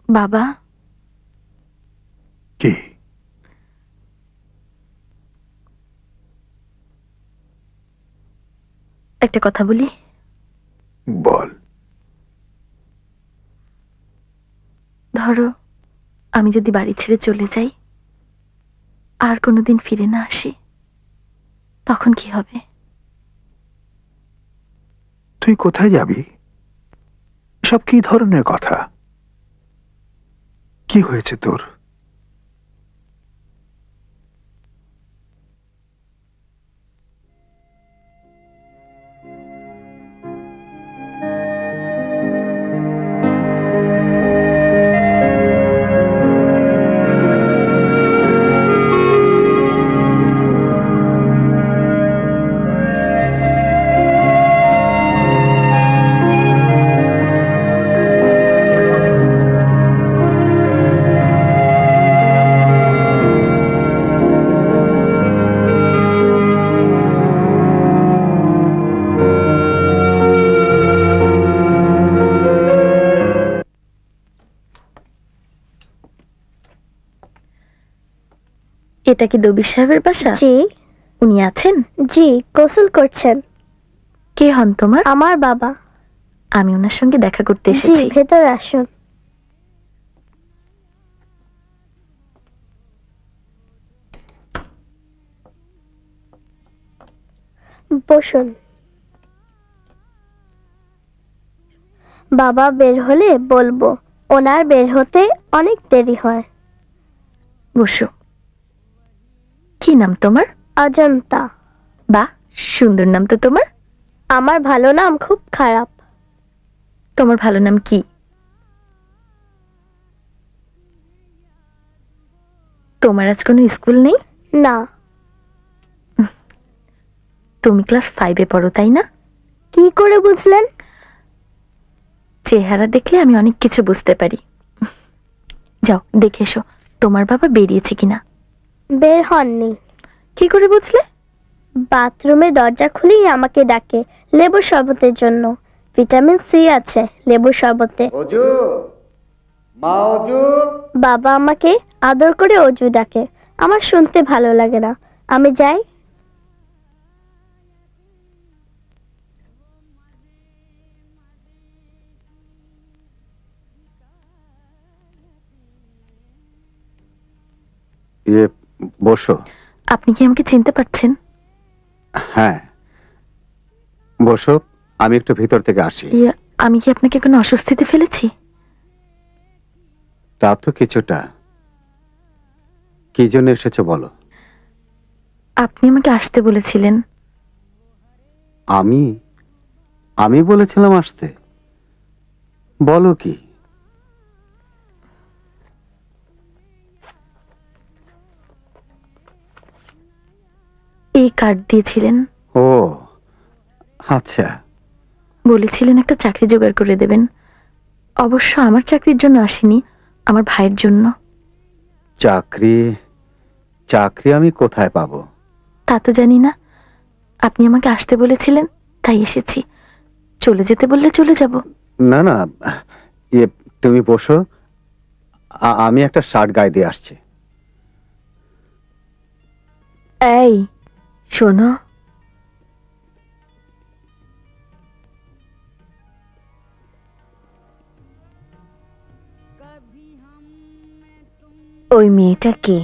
বাবা, কি? একটা কথা বলি। বল। ধরো আমি যদি বাড়ি ছেড়ে চলে যাই, আর কোনোদিন ফিরে না আসি, তখন কি হবে? তুই কোথায় যাবি? সব কি ধরনের কথা? কি হয়েছে তোর? এটা কি দবির সাহেবের বাসা? জি। উনি আছেন? জি, গোসল করছেন। কে হন তোমার? আমার বাবা। আমি ওনার সঙ্গে দেখা করতে জি, এসেছি। ভেতর আসুন। বসুন। বাবা বের হলে বলবো, ওনার বের হতে অনেক দেরি হয়। বসো। কি নাম তোমার? অজন্তা। বাহ, সুন্দর নাম তো তোমার। আমার ভালো নাম খুব খারাপ। তোমার ভালো নাম কি? তোমার আজ কোনো স্কুল নেই? না। তুমি ক্লাস 5-এ পড়ো, তাই না? কি করে বুঝলেন? চেহারা দেখলে আমি অনেক কিছু বুঝতে পারি। যাও দেখে এসো তোমার বাবা বেরিয়েছে কিনা। বের হননি। কি করে বুঝলে? বাথরুমে দরজা খুলেই আমাকে ডাকে লেবুর শরবতের জন্য। ভিটামিন সি আছে লেবুর শরবতে। অজু, মা অজু। বাবা আমাকে আদর করে অজু ডাকে। আমার শুনতে ভালো লাগে না, আমি যাই। বসো। আপনি কি আমাকে চিনতে পারছেন? হ্যাঁ, বসো। আমি একটু ভিতর থেকে আসি। আমি কি আপনাকে কোনো অস্বস্তিতে ফেলেছি? তা তো কিছুটা। কি জন্য এসেছো বলো? আপনি আমাকে আসতে বলেছিলেন। আমি আমি বলেছিলাম আসতে? বলো কি? এই কার্ড দিয়েছিলেন। ও আচ্ছা। বলেছিলেন একটা চাকরি জোগাড় করে দেবেন। অবশ্য আমার চাকরির জন্য আসিনি, আমার ভাইয়ের জন্য। চাকরি? চাকরি আমি কোথায় পাবো? তা তো জানি না। আপনি আমাকে আসতে বলেছিলেন, তাই এসেছি। চলে যেতে বললে চলে যাব। না না, তুমি বসো। আমি একটা শার্ট গায়ে দিয়ে আসছি। এই শোনো, ওই মেয়েটা কে?